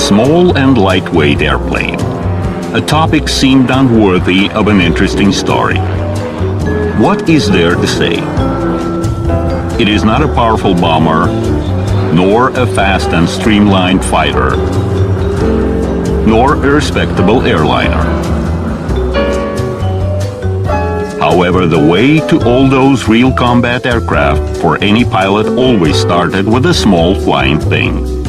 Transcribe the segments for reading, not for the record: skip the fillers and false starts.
Small and lightweight airplane. A topic seemed unworthy of an interesting story. What is there to say? It is not a powerful bomber, nor a fast and streamlined fighter, nor a respectable airliner. However, the way to all those real combat aircraft for any pilot always started with a small flying thing.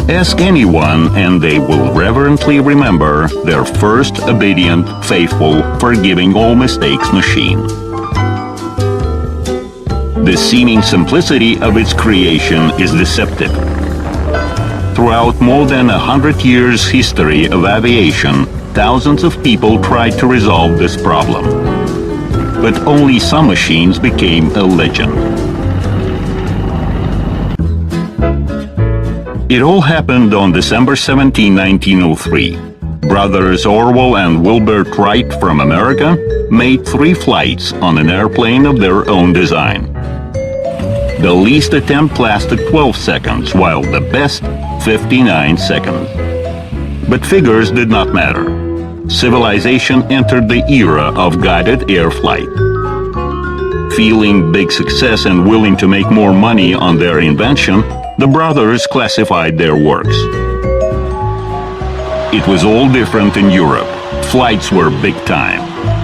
Ask anyone and they will reverently remember their first obedient, faithful, forgiving all mistakes machine. The seeming simplicity of its creation is deceptive. Throughout more than 100 years' history of aviation, thousands of people tried to resolve this problem. But only some machines became a legend. It all happened on December 17, 1903. Brothers Orville and Wilbert Wright from America made 3 flights on an airplane of their own design. The least attempt lasted 12 seconds, while the best 59 seconds. But figures did not matter. Civilization entered the era of guided air flight. Feeling big success and willing to make more money on their invention, the brothers classified their works. It was all different in Europe. Flights were big time.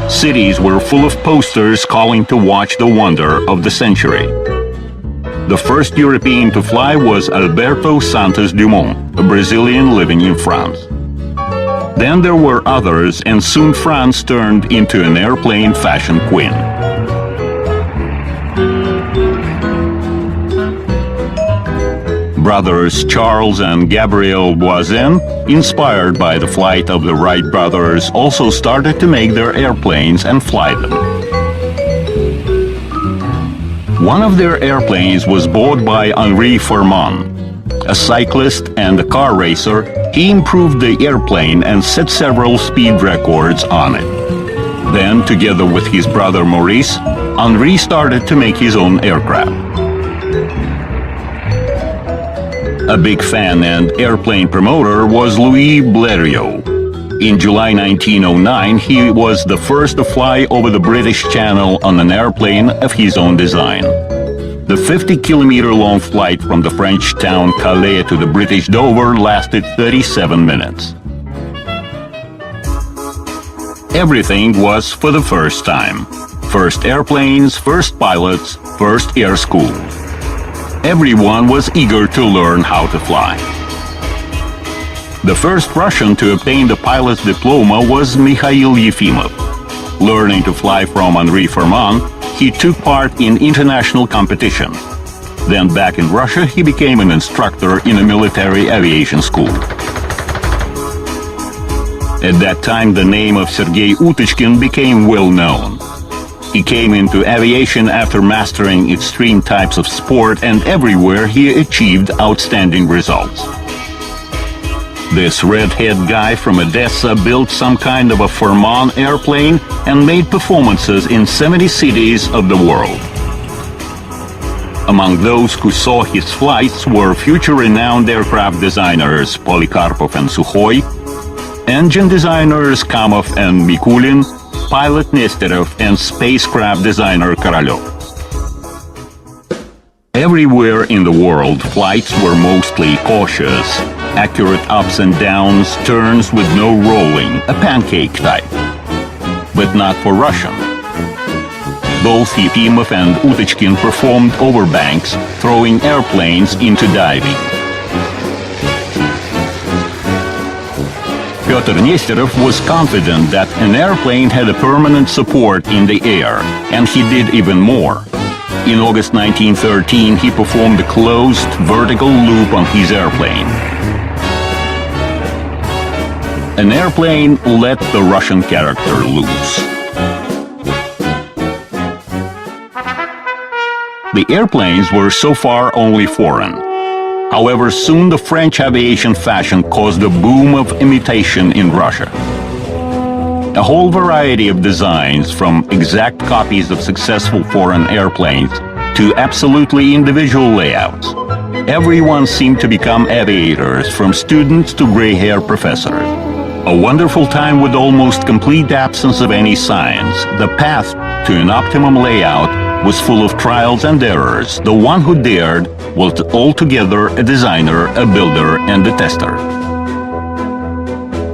Cities were full of posters calling to watch the wonder of the century. The first European to fly was Alberto Santos Dumont, a Brazilian living in France. Then there were others, and soon France turned into an airplane fashion queen. Brothers Charles and Gabriel Voisin, inspired by the flight of the Wright brothers, also started to make their airplanes and fly them. One of their airplanes was bought by Henri Farman. A cyclist and a car racer, he improved the airplane and set several speed records on it. Then, together with his brother Maurice, Henri started to make his own aircraft. A big fan and airplane promoter was Louis Blériot. In July 1909, he was the first to fly over the British Channel on an airplane of his own design. The 50-kilometer-long flight from the French town Calais to the British Dover lasted 37 minutes. Everything was for the first time. First airplanes, first pilots, first air school. Everyone was eager to learn how to fly. The first Russian to obtain the pilot's diploma was Mikhail Yefimov. Learning to fly from Henri Farman, he took part in international competition. Then back in Russia, he became an instructor in a military aviation school. At that time, the name of Sergei Utочкин became well known. He came into aviation after mastering extreme types of sport, and everywhere he achieved outstanding results. This red-haired guy from Odessa built some kind of a Farman airplane and made performances in 70 cities of the world. Among those who saw his flights were future renowned aircraft designers Polikarpov and Sukhoi, engine designers Kamov and Mikulin, pilot Nesterov, and spacecraft designer Korolev. Everywhere in the world, flights were mostly cautious, accurate ups and downs, turns with no rolling, a pancake type. But not for Russian. Both Yefimov and Utочкин performed overbanks, throwing airplanes into diving. Pyotr Nesterov was confident that an airplane had a permanent support in the air, and he did even more. In August 1913, he performed a closed vertical loop on his airplane. An airplane let the Russian character loose. The airplanes were so far only foreign. However, soon the French aviation fashion caused a boom of imitation in Russia. A whole variety of designs, from exact copies of successful foreign airplanes to absolutely individual layouts. Everyone seemed to become aviators, from students to gray-haired professors. A wonderful time with almost complete absence of any science. The path to an optimum layout was full of trials and errors. The one who dared was altogether a designer, a builder, and a tester.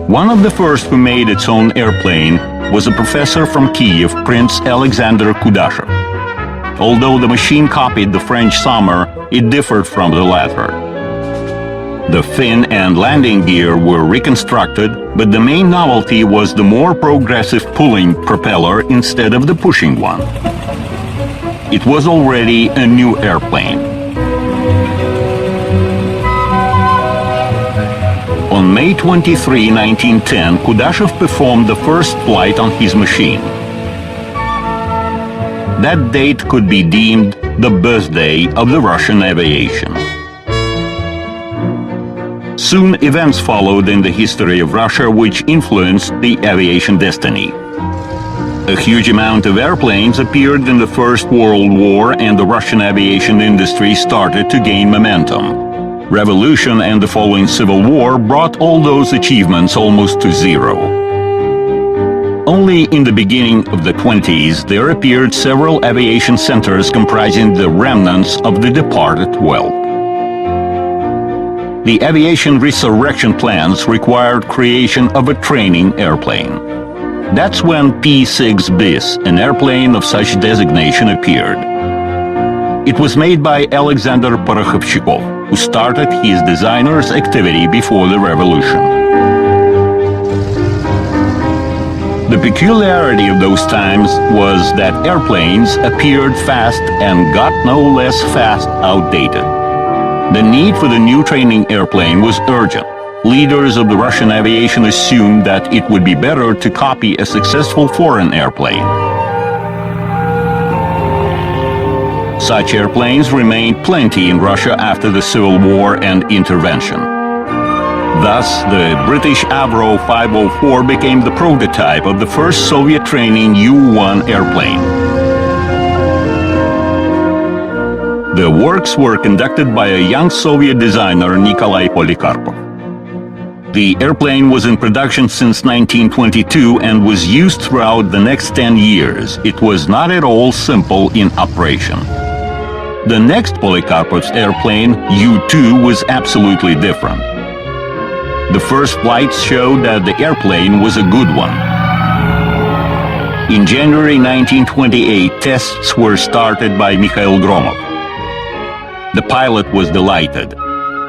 One of the first who made its own airplane was a professor from Kiev, Prince Alexander Kudashev. Although the machine copied the French Sommer, it differed from the latter. The fin and landing gear were reconstructed, but the main novelty was the more progressive pulling propeller instead of the pushing one. It was already a new airplane. On May 23, 1910, Kudashev performed the first flight on his machine. That date could be deemed the birthday of the Russian aviation. Soon events followed in the history of Russia which influenced the aviation destiny. A huge amount of airplanes appeared in the First World War, and the Russian aviation industry started to gain momentum. Revolution and the following Civil War brought all those achievements almost to zero. Only in the beginning of the 20s there appeared several aviation centers comprising the remnants of the departed wealth. The aviation resurrection plans required creation of a training airplane. That's when P-6 BIS, an airplane of such designation, appeared. It was made by Alexander Porokhovchikov, who started his designer's activity before the revolution. The peculiarity of those times was that airplanes appeared fast and got no less fast outdated. The need for the new training airplane was urgent. Leaders of the Russian aviation assumed that it would be better to copy a successful foreign airplane. Such airplanes remained plenty in Russia after the Civil War and intervention. Thus, the British Avro 504 became the prototype of the first Soviet training U-1 airplane. The works were conducted by a young Soviet designer, Nikolai Polikarpov. The airplane was in production since 1922 and was used throughout the next 10 years. It was not at all simple in operation. The next Polikarpov's airplane, U-2, was absolutely different. The first flights showed that the airplane was a good one. In January 1928, tests were started by Mikhail Gromov. The pilot was delighted.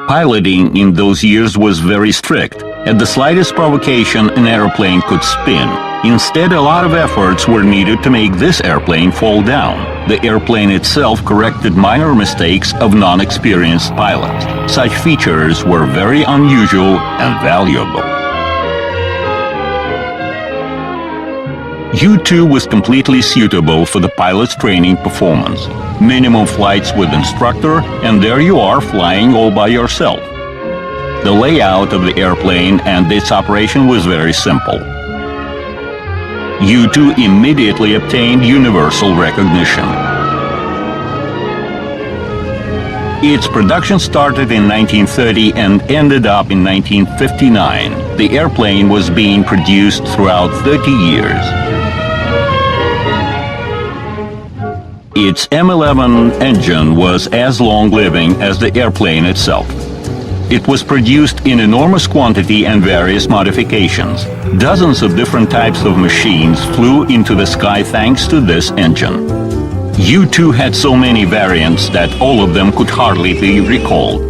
Piloting in those years was very strict. At the slightest provocation, an airplane could spin. Instead, a lot of efforts were needed to make this airplane fall down. The airplane itself corrected minor mistakes of non-experienced pilots. Such features were very unusual and valuable. U-2 was completely suitable for the pilot's training performance. Minimum flights with instructor, and there you are flying all by yourself. The layout of the airplane and its operation was very simple. U-2 immediately obtained universal recognition. Its production started in 1930 and ended up in 1959. The airplane was being produced throughout 30 years. Its M11 engine was as long-living as the airplane itself. It was produced in enormous quantity and various modifications. Dozens of different types of machines flew into the sky thanks to this engine. U-2 had so many variants that all of them could hardly be recalled.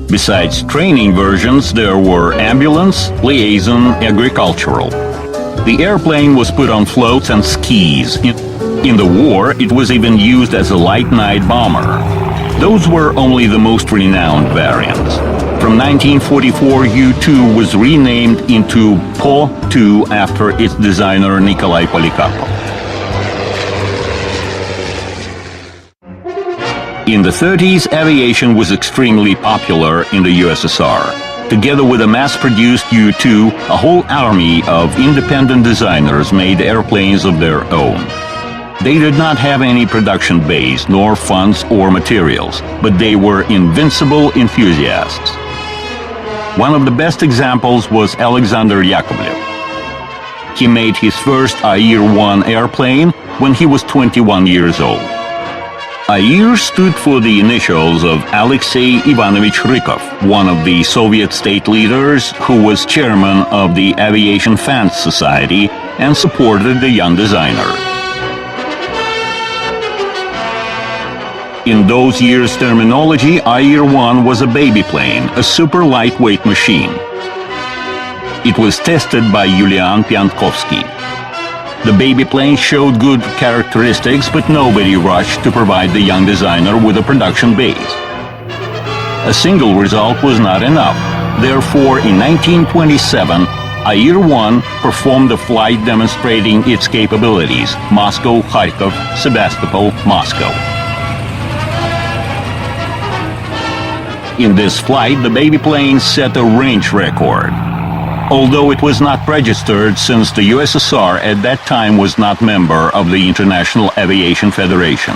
Besides training versions, there were ambulance, liaison, agricultural. The airplane was put on floats and skis. In the war, it was even used as a light night bomber. Those were only the most renowned variants. From 1944, U-2 was renamed into Po-2 after its designer Nikolai Polikarpov. In the 30s, aviation was extremely popular in the USSR. Together with a mass-produced U-2, a whole army of independent designers made airplanes of their own. They did not have any production base, nor funds or materials, but they were invincible enthusiasts. One of the best examples was Alexander Yakovlev. He made his first Air-1 airplane when he was 21 years old. Air stood for the initials of Alexei Ivanovich Rykov, one of the Soviet state leaders who was chairman of the Aviation Fans Society and supported the young designer. In those years' terminology, Air-1 was a baby plane, a super lightweight machine. It was tested by Yulian Piantkovsky. The baby plane showed good characteristics, but nobody rushed to provide the young designer with a production base. A single result was not enough. Therefore, in 1927, Air-1 performed a flight demonstrating its capabilities: Moscow, Kharkov, Sebastopol, Moscow. In this flight, the baby plane set a range record. Although it was not registered, since the USSR at that time was not member of the International Aviation Federation.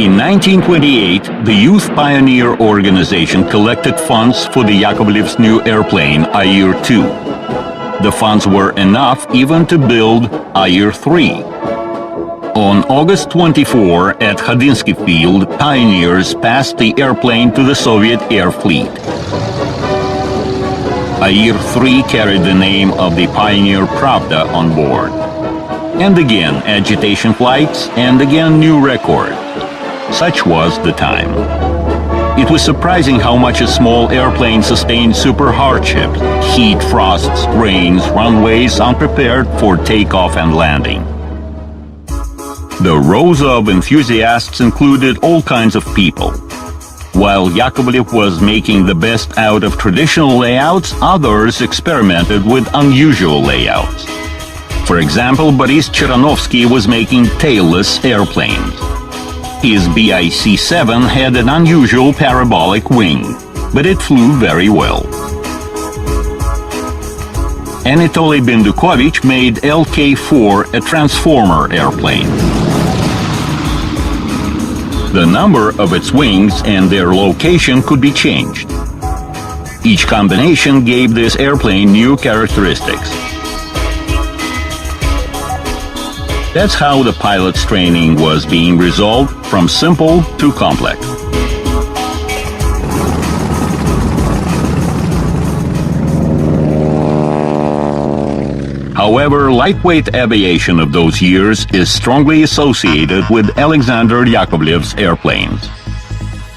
In 1928, the Youth Pioneer Organization collected funds for the Yakovlev's new airplane, Air-2. The funds were enough even to build Air-3. On August 24, at Khadinsky Field, pioneers passed the airplane to the Soviet air fleet. Air-3 carried the name of the pioneer Pravda on board. And again, agitation flights, and again, new record. Such was the time. It was surprising how much a small airplane sustained super hardships: heat, frosts, rains, runways unprepared for takeoff and landing. The rows of enthusiasts included all kinds of people. While Yakovlev was making the best out of traditional layouts, others experimented with unusual layouts. For example, Boris Cheranovsky was making tailless airplanes. His BIC-7 had an unusual parabolic wing, but it flew very well. Anatoly Bendukovich made LK-4, a transformer airplane. The number of its wings and their location could be changed. Each combination gave this airplane new characteristics. That's how the pilot's training was being resolved from simple to complex. However, lightweight aviation of those years is strongly associated with Alexander Yakovlev's airplanes.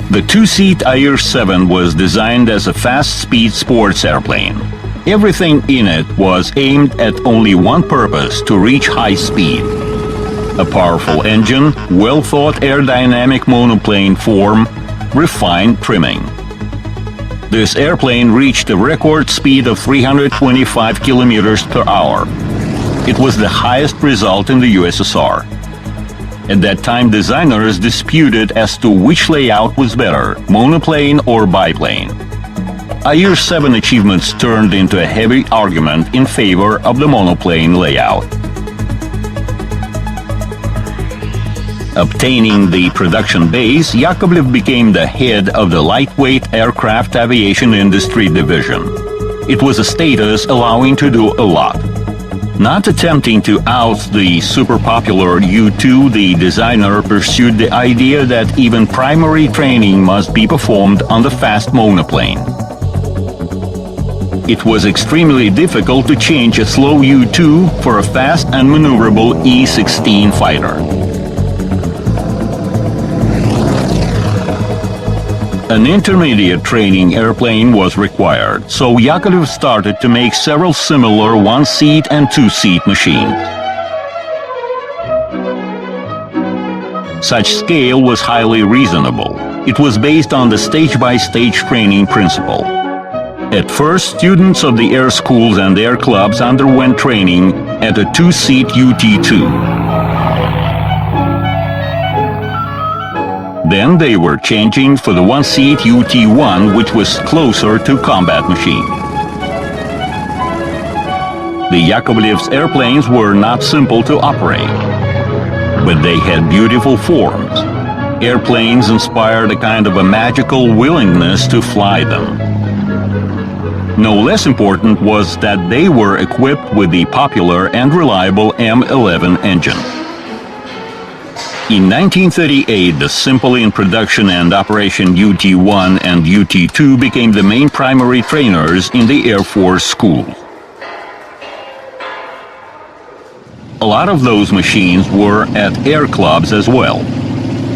The two-seat Air-7 was designed as a fast-speed sports airplane. Everything in it was aimed at only one purpose: to reach high speed. A powerful engine, well-thought aerodynamic monoplane form, refined trimming. This airplane reached a record speed of 325 kilometers per hour. It was the highest result in the USSR. At that time, designers disputed as to which layout was better, monoplane or biplane. Air-7 achievements turned into a heavy argument in favor of the monoplane layout. Obtaining the production base, Yakovlev became the head of the lightweight aircraft aviation industry division. It was a status allowing to do a lot. Not attempting to oust the super-popular U-2, the designer pursued the idea that even primary training must be performed on the fast monoplane. It was extremely difficult to change a slow U-2 for a fast and maneuverable E-16 fighter. An intermediate training airplane was required, so Yakovlev started to make several similar one-seat and two-seat machines. Such scale was highly reasonable. It was based on the stage-by-stage training principle. At first, students of the air schools and air clubs underwent training at a two-seat UT-2. Then they were changing for the one-seat UT-1, which was closer to combat machine. The Yakovlev's airplanes were not simple to operate, but they had beautiful forms. Airplanes inspired a kind of a magical willingness to fly them. No less important was that they were equipped with the popular and reliable M11 engine. In 1938, the simple in production and operation UT-1 and UT-2 became the main primary trainers in the Air Force school. A lot of those machines were at air clubs as well.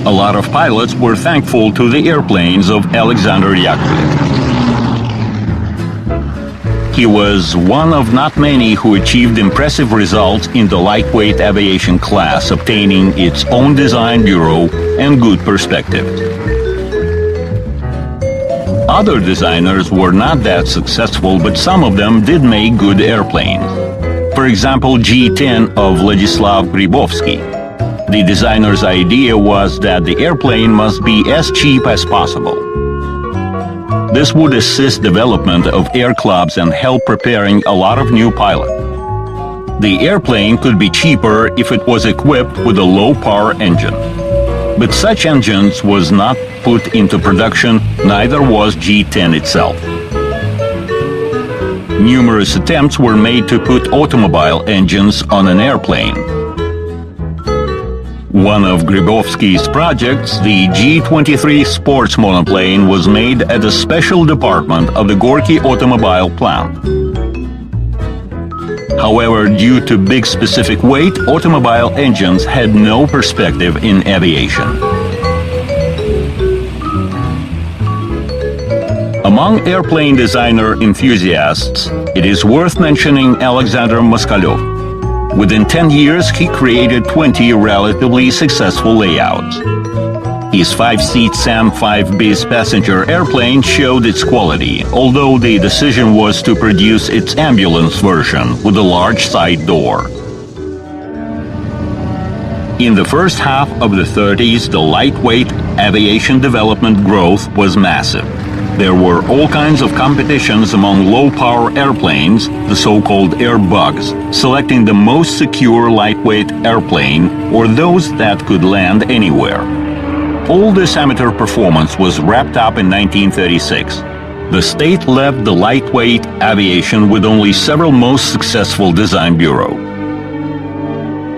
A lot of pilots were thankful to the airplanes of Alexander Yakovlev. He was one of not many who achieved impressive results in the lightweight aviation class, obtaining its own design bureau and good perspective. Other designers were not that successful, but some of them did make good airplanes. For example, G-10 of Vladislav Gribovsky. The designer's idea was that the airplane must be as cheap as possible. This would assist development of air clubs and help preparing a lot of new pilots. The airplane could be cheaper if it was equipped with a low-power engine. But such engines was not put into production, neither was G-10 itself. Numerous attempts were made to put automobile engines on an airplane. One of Gribovsky's projects, the G-23 sports monoplane, was made at a special department of the Gorky automobile plant. However, due to big specific weight, automobile engines had no perspective in aviation. Among airplane designer enthusiasts, it is worth mentioning Alexander Moskalyov. Within 10 years, he created 20 relatively successful layouts. His 5-seat Sam-5 bis passenger airplane showed its quality, although the decision was to produce its ambulance version with a large side door. In the first half of the 30s, the lightweight aviation development growth was massive. There were all kinds of competitions among low-power airplanes, the so-called air bugs, selecting the most secure lightweight airplane or those that could land anywhere. All this amateur performance was wrapped up in 1936. The state left the lightweight aviation with only several most successful design bureaus.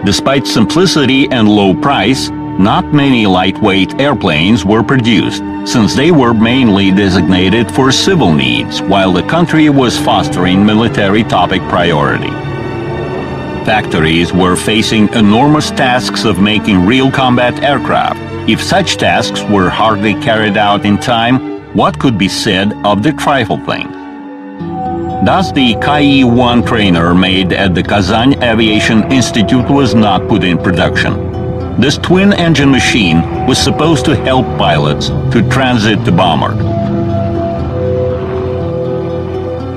Despite simplicity and low price, not many lightweight airplanes were produced, since they were mainly designated for civil needs, while the country was fostering military topic priority. Factories were facing enormous tasks of making real combat aircraft. If such tasks were hardly carried out in time, what could be said of the trifle things? Thus, the Ki-1 trainer made at the Kazan Aviation Institute was not put in production. This twin-engine machine was supposed to help pilots to transit the bomber.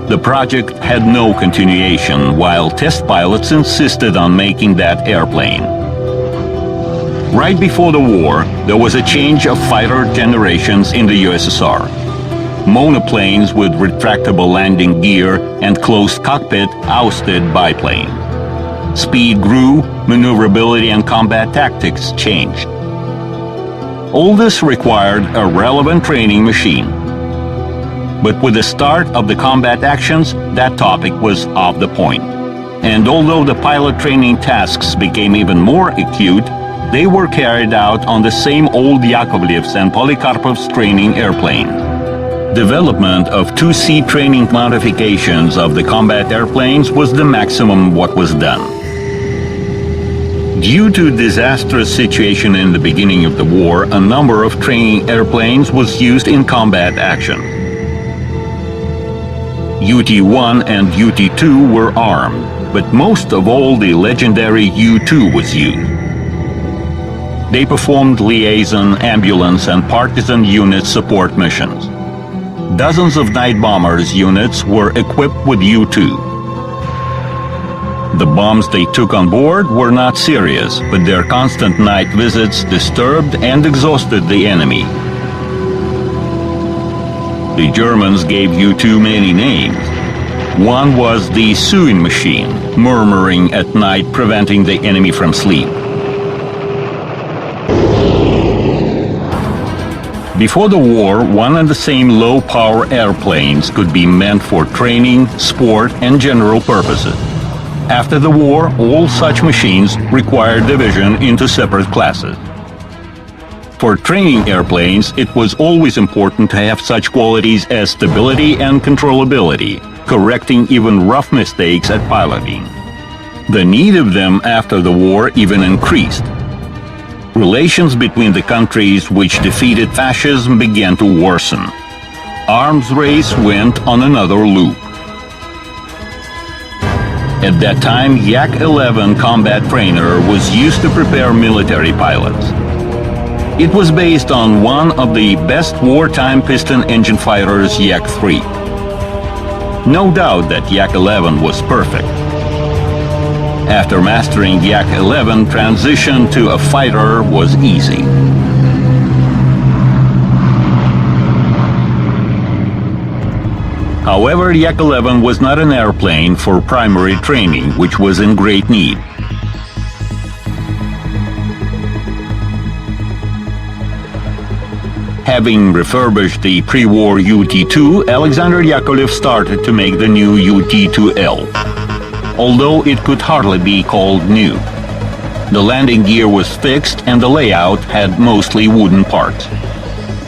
The project had no continuation, while test pilots insisted on making that airplane. Right before the war, there was a change of fighter generations in the USSR. Monoplanes with retractable landing gear and closed cockpit ousted biplane. Speed grew, maneuverability and combat tactics changed. All this required a relevant training machine. But with the start of the combat actions, that topic was off the point. And although the pilot training tasks became even more acute, they were carried out on the same old Yakovlev's and Polikarpov's training airplane. Development of two-seat training modifications of the combat airplanes was the maximum what was done. Due to disastrous situation in the beginning of the war, a number of training airplanes was used in combat action. UT-1 and UT-2 were armed, but most of all the legendary U-2 was used. They performed liaison, ambulance and partisan unit support missions. Dozens of night bombers units were equipped with U-2. The bombs they took on board were not serious, but their constant night visits disturbed and exhausted the enemy. The Germans gave U-2 many names. One was the sewing machine, murmuring at night, preventing the enemy from sleep. Before the war, one and the same low-power airplanes could be meant for training, sport, and general purposes. After the war, all such machines required division into separate classes. For training airplanes, it was always important to have such qualities as stability and controllability, correcting even rough mistakes at piloting. The need of them after the war even increased. Relations between the countries which defeated fascism began to worsen. Arms race went on another loop. At that time, Yak-11 combat trainer was used to prepare military pilots. It was based on one of the best wartime piston engine fighters, Yak-3. No doubt that Yak-11 was perfect. After mastering Yak-11, transition to a fighter was easy. However, Yak-11 was not an airplane for primary training, which was in great need. Having refurbished the pre-war UT-2, Alexander Yakovlev started to make the new UT-2L. Although it could hardly be called new. The landing gear was fixed and the layout had mostly wooden parts.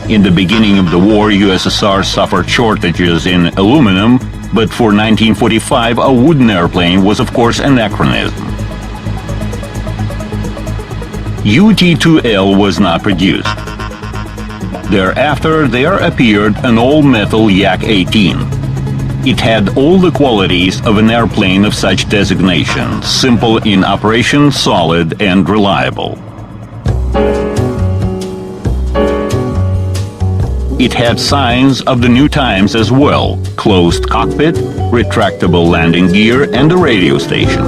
In the beginning of the war, USSR suffered shortages in aluminum, but for 1945 a wooden airplane was of course anachronism. UT-2L was not produced. Thereafter there appeared an all-metal Yak-18. It had all the qualities of an airplane of such designation, simple in operation, solid and reliable. It had signs of the new times as well: closed cockpit, retractable landing gear and a radio station.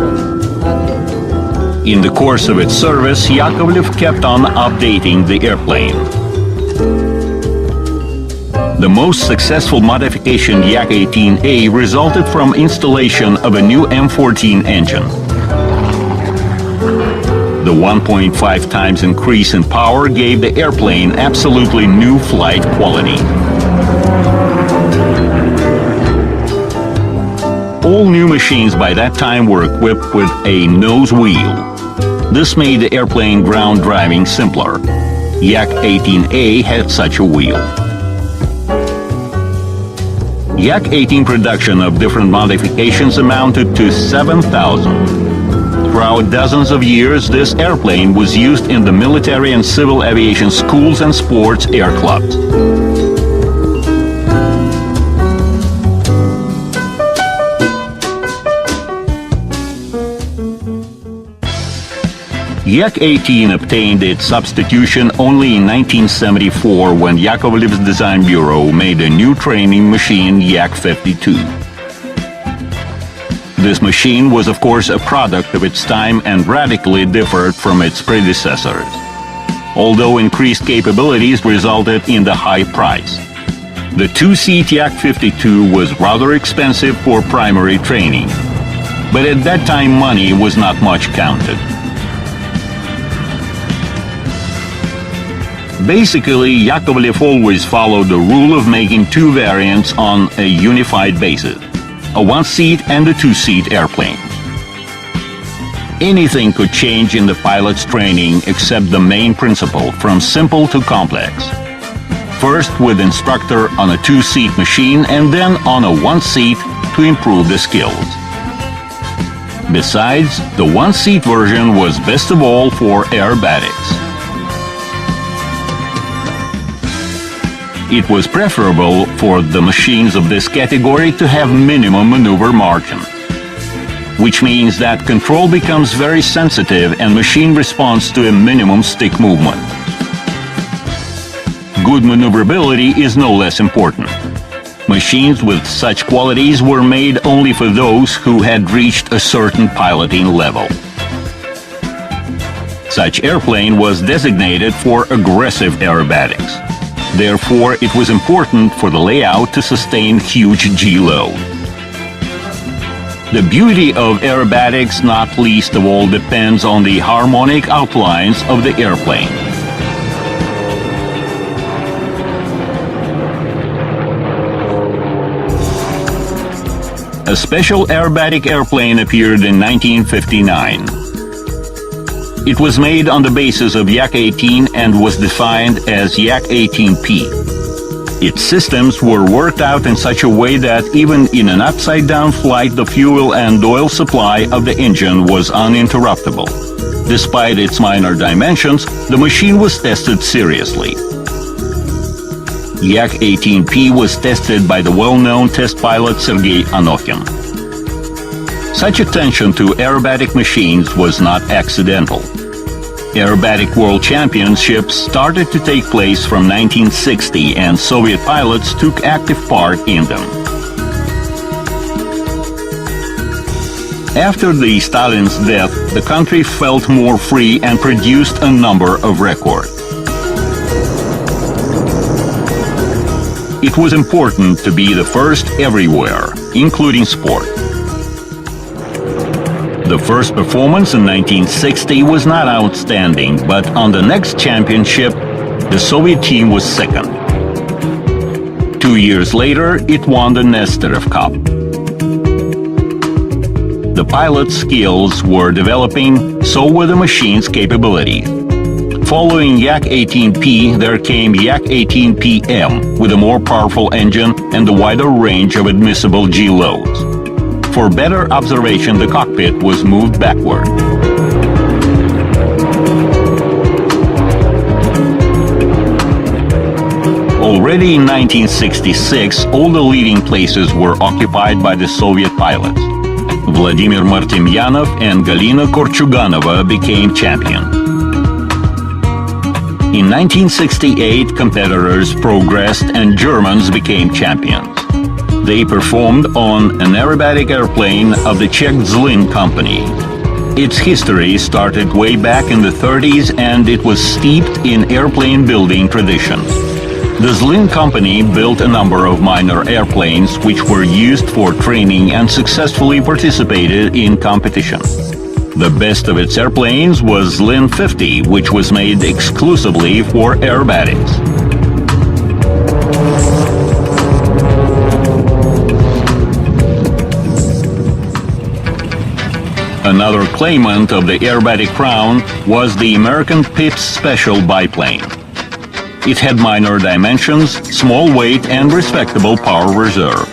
In the course of its service, Yakovlev kept on updating the airplane. The most successful modification, Yak-18A, resulted from installation of a new M14 engine. The 1.5 times increase in power gave the airplane absolutely new flight quality. All new machines by that time were equipped with a nose wheel. This made the airplane ground driving simpler. Yak-18A had such a wheel. Yak-18 production of different modifications amounted to 7,000. Throughout dozens of years, this airplane was used in the military and civil aviation schools and sports air clubs. Yak-18 obtained its substitution only in 1974 when Yakovlev's Design Bureau made a new training machine, Yak-52. This machine was of course a product of its time and radically differed from its predecessors, although increased capabilities resulted in the high price. The two-seat Yak-52 was rather expensive for primary training, but at that time money was not much counted. Basically, Yakovlev always followed the rule of making two variants on a unified basis, a one-seat and a two-seat airplane. Anything could change in the pilot's training except the main principle, from simple to complex. First with instructor on a two-seat machine and then on a one-seat to improve the skills. Besides, the one-seat version was best of all for aerobatics. It was preferable for the machines of this category to have minimum maneuver margin, which means that control becomes very sensitive and machine responds to a minimum stick movement. Good maneuverability is no less important. Machines with such qualities were made only for those who had reached a certain piloting level. Such airplane was designated for aggressive aerobatics. Therefore, it was important for the layout to sustain huge G-load. The beauty of aerobatics, not least of all, depends on the harmonic outlines of the airplane. A special aerobatic airplane appeared in 1959. It was made on the basis of Yak-18 and was defined as Yak-18P. Its systems were worked out in such a way that even in an upside-down flight, the fuel and oil supply of the engine was uninterruptible. Despite its minor dimensions, the machine was tested seriously. Yak-18P was tested by the well-known test pilot Sergei Anokhin. Such attention to aerobatic machines was not accidental. Aerobatic World Championships started to take place from 1960, and Soviet pilots took active part in them. After the Stalin's death, the country felt more free and produced a number of records. It was important to be the first everywhere, including sport. The first performance in 1960 was not outstanding, but on the next championship, the Soviet team was second. 2 years later, it won the Nesterov Cup. The pilots' skills were developing, so were the machine's capabilities. Following Yak-18P, there came Yak-18PM with a more powerful engine and a wider range of admissible G-loads. For better observation, the cockpit was moved backward. Already in 1966, all the leading places were occupied by the Soviet pilots. Vladimir Martimyanov and Galina Korchuganova became champions. In 1968, competitors progressed and Germans became champions. They performed on an aerobatic airplane of the Czech Zlin company. Its history started way back in the 30s, and it was steeped in airplane building traditions. The Zlin company built a number of minor airplanes which were used for training and successfully participated in competition. The best of its airplanes was Zlin 50, which was made exclusively for aerobatics. Another claimant of the aerobatic crown was the American Pitts Special biplane. It had minor dimensions, small weight, and respectable power reserve.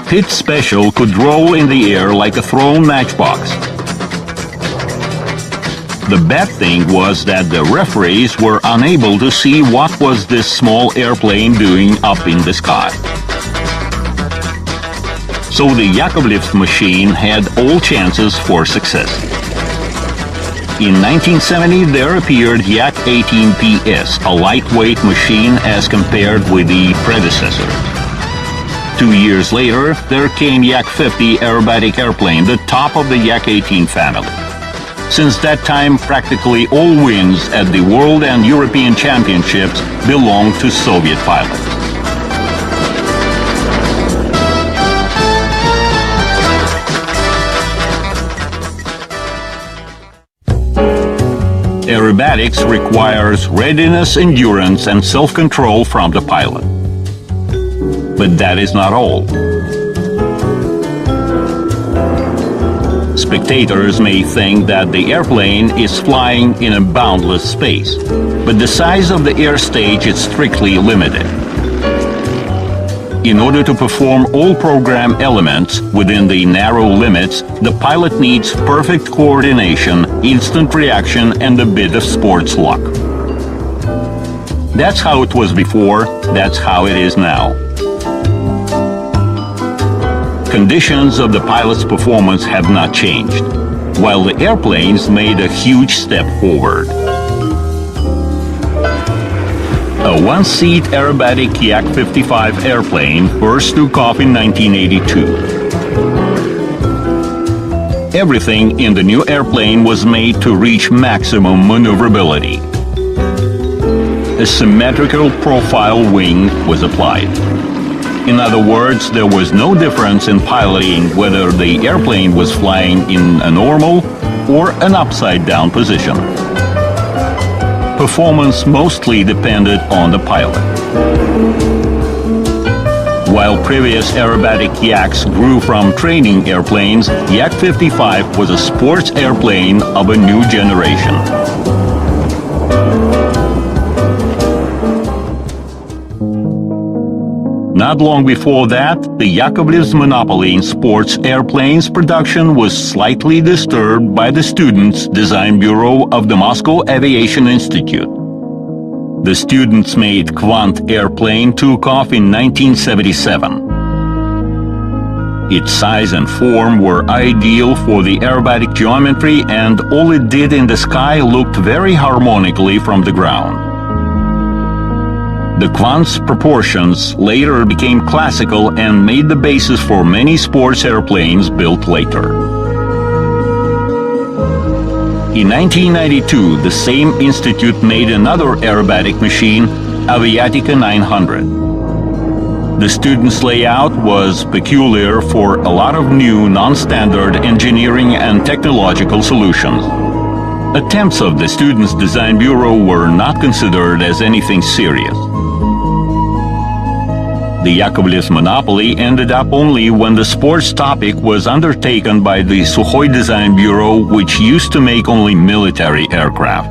Pitts Special could roll in the air like a thrown matchbox. The bad thing was that the referees were unable to see what was this small airplane doing up in the sky. So the Yakovlev machine had all chances for success. In 1970, there appeared Yak-18PS, a lightweight machine as compared with the predecessor. 2 years later, there came Yak-50 aerobatic airplane, the top of the Yak-18 family. Since that time, practically all wins at the World and European Championships belonged to Soviet pilots. Aerobatics requires readiness, endurance, and self-control from the pilot. But that is not all. Spectators may think that the airplane is flying in a boundless space, but the size of the air stage is strictly limited. In order to perform all program elements within the narrow limits, the pilot needs perfect coordination, instant reaction, and a bit of sports luck. That's how it was before, that's how it is now. Conditions of the pilot's performance have not changed, while the airplanes made a huge step forward. A one-seat aerobatic Yak-55 airplane first took off in 1982. Everything in the new airplane was made to reach maximum maneuverability. A symmetrical profile wing was applied. In other words, there was no difference in piloting whether the airplane was flying in a normal or an upside-down position. Performance mostly depended on the pilot. While previous aerobatic Yaks grew from training airplanes, Yak 55 was a sports airplane of a new generation. Not long before that, the Yakovlev's monopoly in sports airplanes production was slightly disturbed by the Students' Design Bureau of the Moscow Aviation Institute. The students-made Kvant airplane took off in 1977. Its size and form were ideal for the aerobatic geometry, and all it did in the sky looked very harmonically from the ground. The Kvant's proportions later became classical and made the basis for many sports airplanes built later. In 1992, the same institute made another aerobatic machine, Aviatika 900. The students' layout was peculiar for a lot of new non-standard engineering and technological solutions. Attempts of the Students' Design Bureau were not considered as anything serious. The Yakovlev's monopoly ended up only when the sports topic was undertaken by the Sukhoi Design Bureau, which used to make only military aircraft.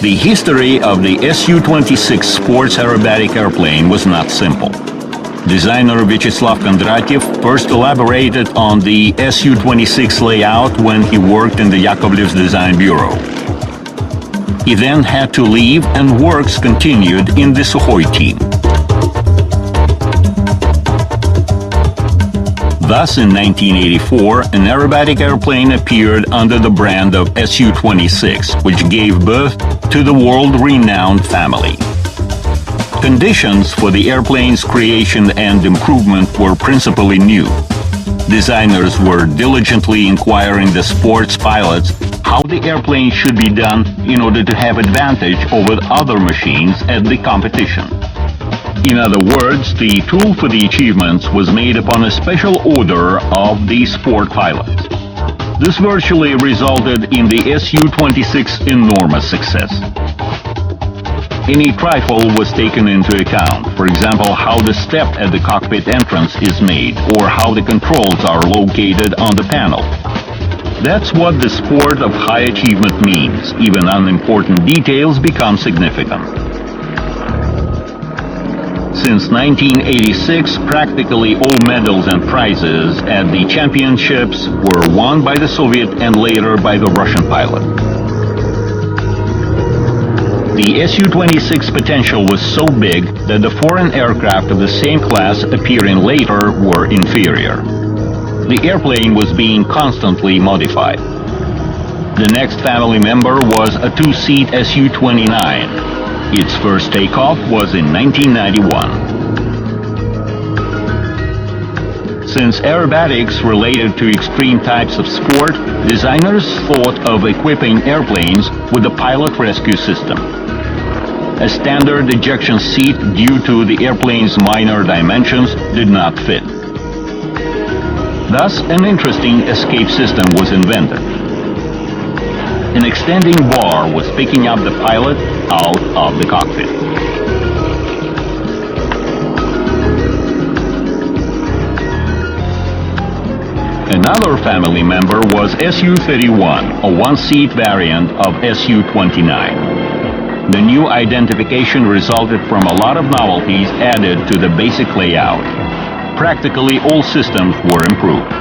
The history of the Su-26 sports aerobatic airplane was not simple. Designer Vyacheslav Kondratyev first elaborated on the Su-26 layout when he worked in the Yakovlev's Design Bureau. He then had to leave, and works continued in the Sukhoi team. Thus, in 1984, an aerobatic airplane appeared under the brand of Su-26, which gave birth to the world-renowned family. Conditions for the airplane's creation and improvement were principally new. Designers were diligently inquiring the sports pilots how the airplane should be done in order to have advantage over other machines at the competition. In other words, the tool for the achievements was made upon a special order of the sport pilots. This virtually resulted in the Su-26's enormous success. Any trifle was taken into account, for example, how the step at the cockpit entrance is made, or how the controls are located on the panel. That's what the sport of high achievement means. Even unimportant details become significant. Since 1986, practically all medals and prizes at the championships were won by the Soviet and later by the Russian pilot. The Su-26 potential was so big that the foreign aircraft of the same class appearing later were inferior. The airplane was being constantly modified. The next family member was a two-seat Su-29. Its first takeoff was in 1991. Since aerobatics related to extreme types of sport, designers thought of equipping airplanes with a pilot rescue system. A standard ejection seat, due to the airplane's minor dimensions, did not fit. Thus, an interesting escape system was invented. An extending bar was picking up the pilot out of the cockpit. Another family member was Su-31, a one-seat variant of Su-29. The new identification resulted from a lot of novelties added to the basic layout. Practically all systems were improved.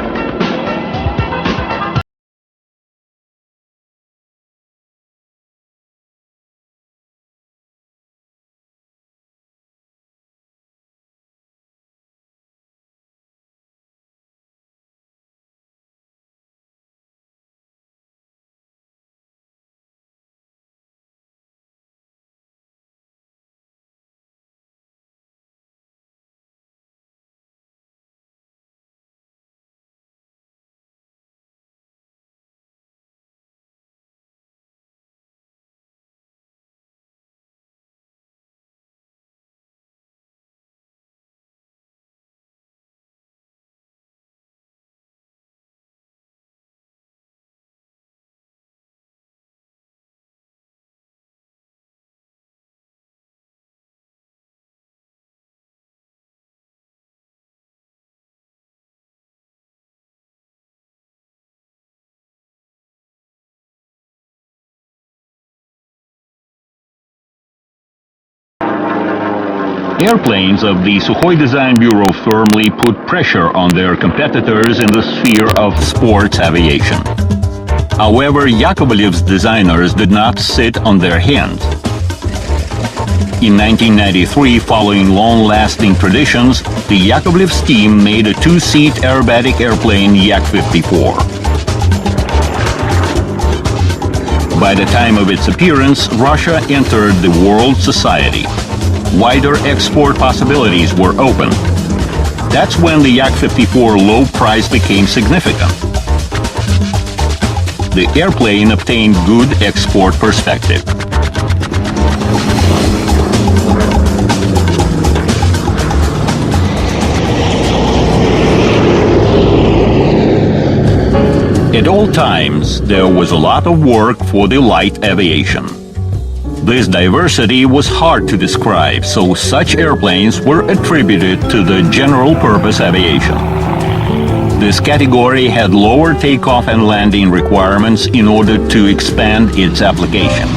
Airplanes of the Sukhoi Design Bureau firmly put pressure on their competitors in the sphere of sports aviation. However, Yakovlev's designers did not sit on their hands. In 1993, following long-lasting traditions, the Yakovlev's team made a two-seat aerobatic airplane Yak-54. By the time of its appearance, Russia entered the world society. Wider export possibilities were open. That's when the Yak-54 low price became significant. The airplane obtained good export perspective. At all times, there was a lot of work for the light aviation. This diversity was hard to describe, so such airplanes were attributed to the general-purpose aviation. This category had lower takeoff and landing requirements in order to expand its application.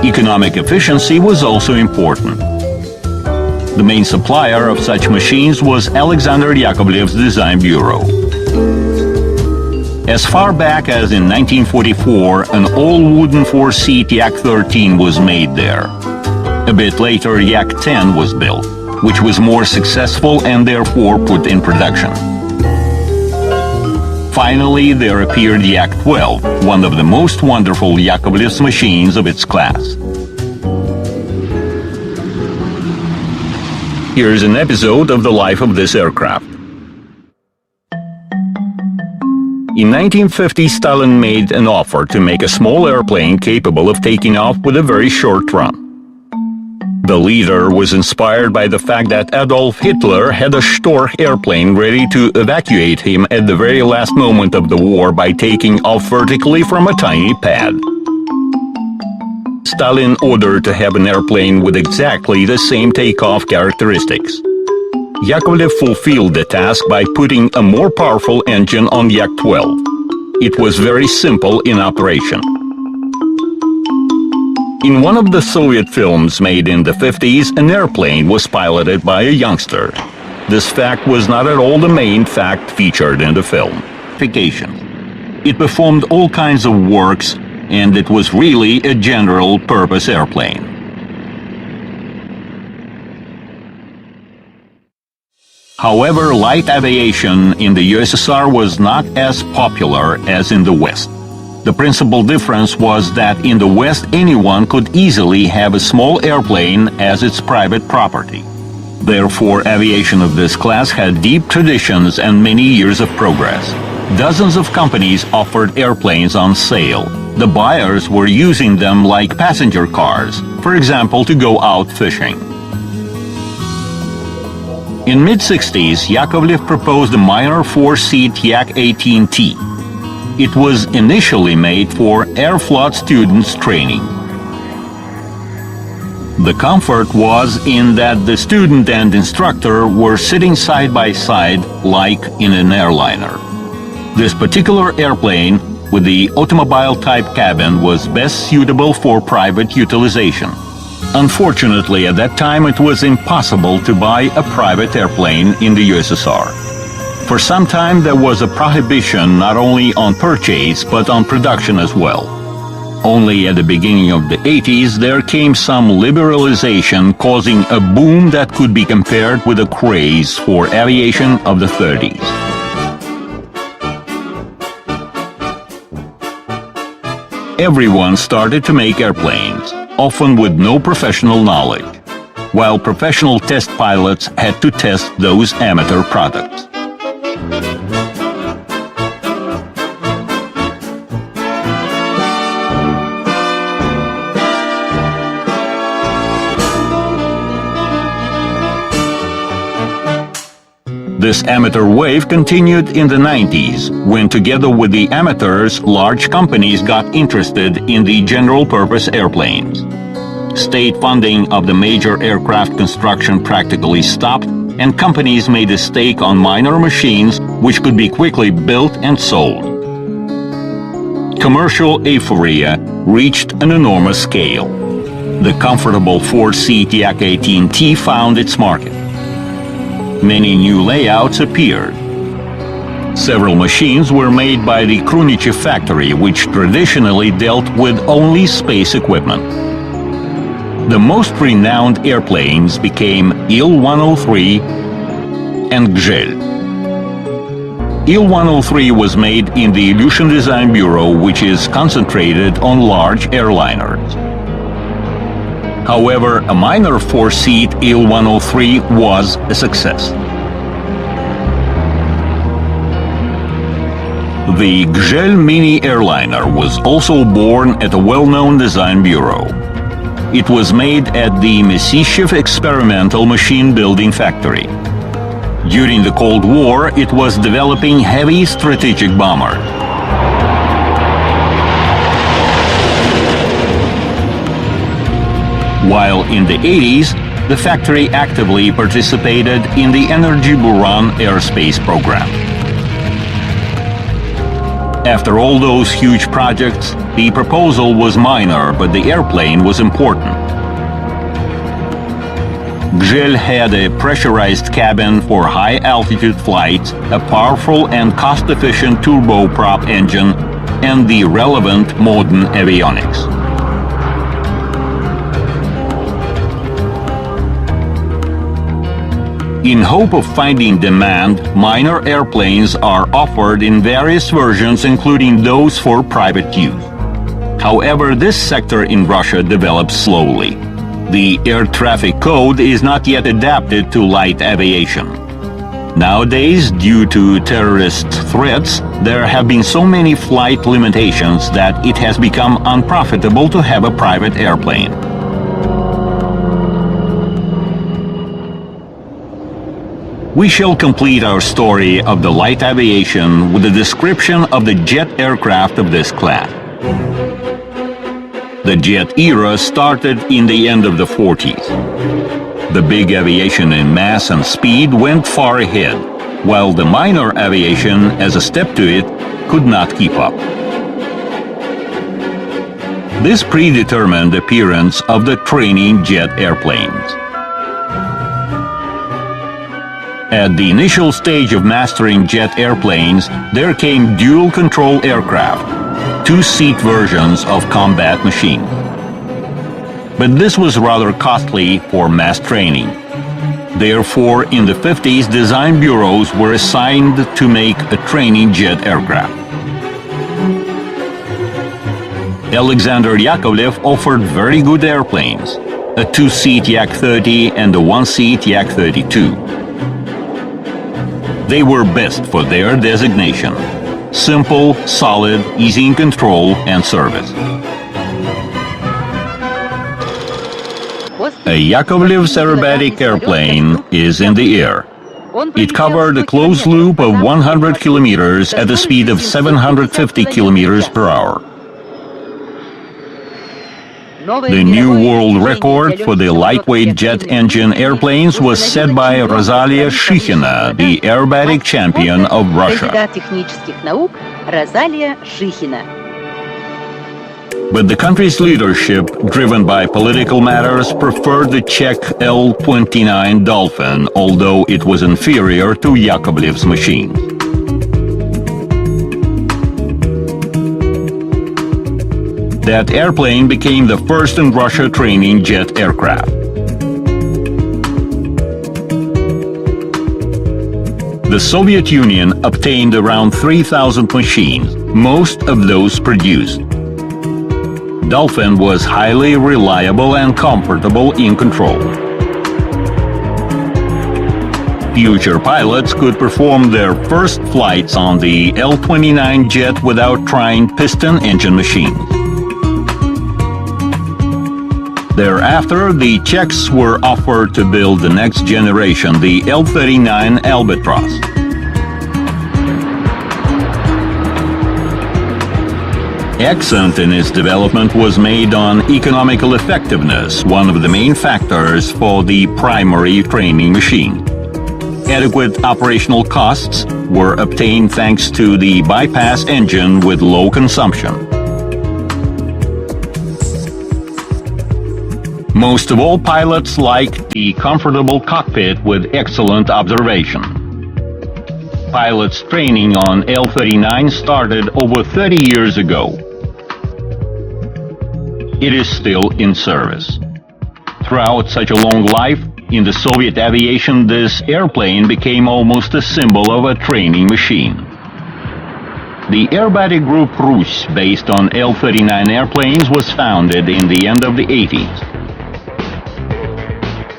Economic efficiency was also important. The main supplier of such machines was Alexander Yakovlev's Design Bureau. As far back as in 1944, an all-wooden four-seat Yak-13 was made there. A bit later, Yak-10 was built, which was more successful and therefore put in production. Finally, there appeared Yak-12, one of the most wonderful Yakovlev's machines of its class. Here's an episode of the life of this aircraft. In 1950, Stalin made an offer to make a small airplane capable of taking off with a very short run. The leader was inspired by the fact that Adolf Hitler had a Storch airplane ready to evacuate him at the very last moment of the war by taking off vertically from a tiny pad. Stalin ordered to have an airplane with exactly the same takeoff characteristics. Yakovlev fulfilled the task by putting a more powerful engine on Yak-12. It was very simple in operation. In one of the Soviet films made in the 50s, an airplane was piloted by a youngster. This fact was not at all the main fact featured in the film. It performed all kinds of works, and it was really a general-purpose airplane. However, light aviation in the USSR was not as popular as in the West. The principal difference was that in the West, anyone could easily have a small airplane as its private property. Therefore, aviation of this class had deep traditions and many years of progress. Dozens of companies offered airplanes on sale. The buyers were using them like passenger cars, for example, to go out fishing. In mid-60s, Yakovlev proposed a minor four-seat Yak-18T. It was initially made for Aeroflot students training. The comfort was in that the student and instructor were sitting side by side like in an airliner. This particular airplane with the automobile-type cabin was best suitable for private utilization. Unfortunately, at that time it was impossible to buy a private airplane in the USSR. For some time there was a prohibition not only on purchase but on production as well. Only at the beginning of the 80s there came some liberalization, causing a boom that could be compared with a craze for aviation of the 30s. Everyone started to make airplanes, often with no professional knowledge, while professional test pilots had to test those amateur products. This amateur wave continued in the 90s, when together with the amateurs, large companies got interested in the general-purpose airplanes. State funding of the major aircraft construction practically stopped, and companies made a stake on minor machines which could be quickly built and sold. Commercial euphoria reached an enormous scale. The comfortable four-seat Yak-18T found its market. Many new layouts appeared. Several machines were made by the Krunichev factory, which traditionally dealt with only space equipment. The most renowned airplanes became Il-103 and Gzhel. Il-103 was made in the Ilyushin Design Bureau, which is concentrated on large airliners. However, a minor four-seat Il-103 was a success. The Gzhel mini airliner was also born at a well-known design bureau. It was made at the Mesishev Experimental Machine Building Factory. During the Cold War, it was developing heavy strategic bombers. While in the 80s, the factory actively participated in the Energy Buran airspace program. After all those huge projects, the proposal was minor, but the airplane was important. Gzhel had a pressurized cabin for high-altitude flights, a powerful and cost-efficient turboprop engine, and the relevant modern avionics. In hope of finding demand, minor airplanes are offered in various versions, including those for private use. However, this sector in Russia develops slowly. The air traffic code is not yet adapted to light aviation. Nowadays, due to terrorist threats, there have been so many flight limitations that it has become unprofitable to have a private airplane. We shall complete our story of the light aviation with a description of the jet aircraft of this class. The jet era started in the end of the 40s. The big aviation in mass and speed went far ahead, while the minor aviation, as a step to it, could not keep up. This predetermined the appearance of the training jet airplanes. At the initial stage of mastering jet airplanes, there came dual-control aircraft, two-seat versions of combat machines. But this was rather costly for mass training. Therefore, in the 50s, design bureaus were assigned to make a training jet aircraft. Alexander Yakovlev offered very good airplanes, a two-seat Yak-30 and a one-seat Yak-32. They were best for their designation: simple, solid, easy in control and service. A Yakovlev's aerobatic airplane is in the air. It covered a closed loop of 100 kilometers at a speed of 750 kilometers per hour. The new world record for the lightweight jet engine airplanes was set by Rosalia Shihina, the aerobatic champion of Russia. But the country's leadership, driven by political matters, preferred the Czech Il-29 Dolphin, although it was inferior to Yakovlev's machine. That airplane became the first in Russia training jet aircraft. The Soviet Union obtained around 3,000 machines, most of those produced. Dolphin was highly reliable and comfortable in control. Future pilots could perform their first flights on the Il-29 jet without trying piston engine machines. Thereafter, the Czechs were offered to build the next generation, the Il-39 Albatros. Accent in its development was made on economical effectiveness, one of the main factors for the primary training machine. Adequate operational costs were obtained thanks to the bypass engine with low consumption. Most of all, pilots like the comfortable cockpit with excellent observation. Pilots training on L-39 started over 30 years ago. It is still in service. Throughout such a long life, in the Soviet aviation, this airplane became almost a symbol of a training machine. The Airbatic Group Rus, based on L-39 airplanes, was founded in the end of the 80s.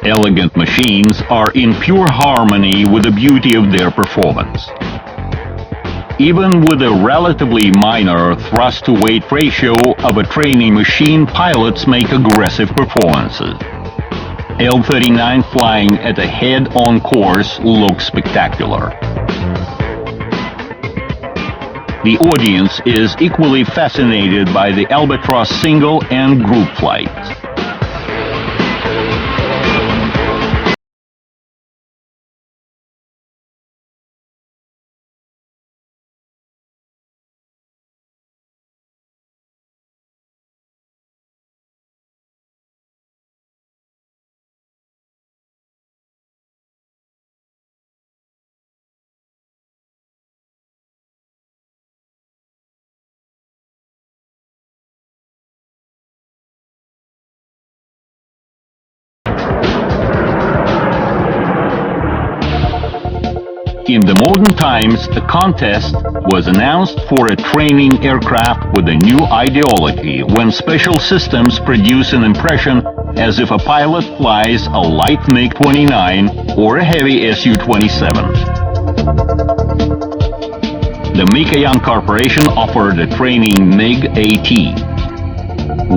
Elegant machines are in pure harmony with the beauty of their performance. Even with a relatively minor thrust-to-weight ratio of a training machine, pilots make aggressive performances. L-39 flying at a head-on course looks spectacular. The audience is equally fascinated by the Albatross single and group flights. In the modern times, a contest was announced for a training aircraft with a new ideology when special systems produce an impression as if a pilot flies a light MiG-29 or a heavy Su-27. The Mikoyan Corporation offered a training MiG-AT,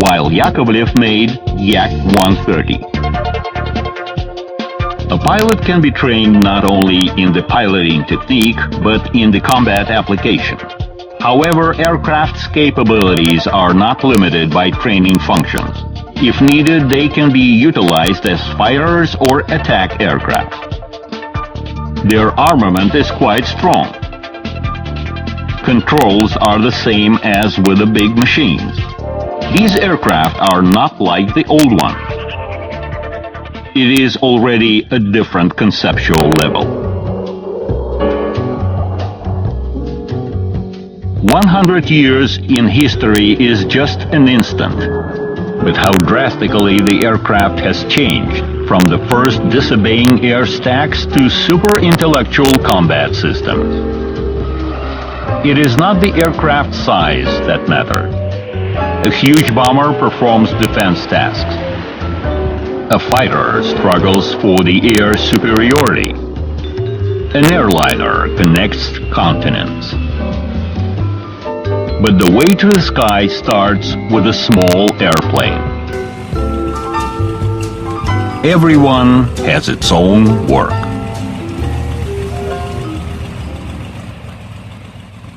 while Yakovlev made Yak-130. A pilot can be trained not only in the piloting technique, but in the combat application. However, aircraft's capabilities are not limited by training functions. If needed, they can be utilized as fighters or attack aircraft. Their armament is quite strong. Controls are the same as with the big machines. These aircraft are not like the old ones. It is already a different conceptual level. 100 years in history is just an instant, but how drastically the aircraft has changed from the first disobeying air stacks to super intellectual combat systems. It is not the aircraft size that matters. A huge bomber performs defense tasks. A fighter struggles for the air superiority. An airliner connects continents. But the way to the sky starts with a small airplane. Everyone has its own work.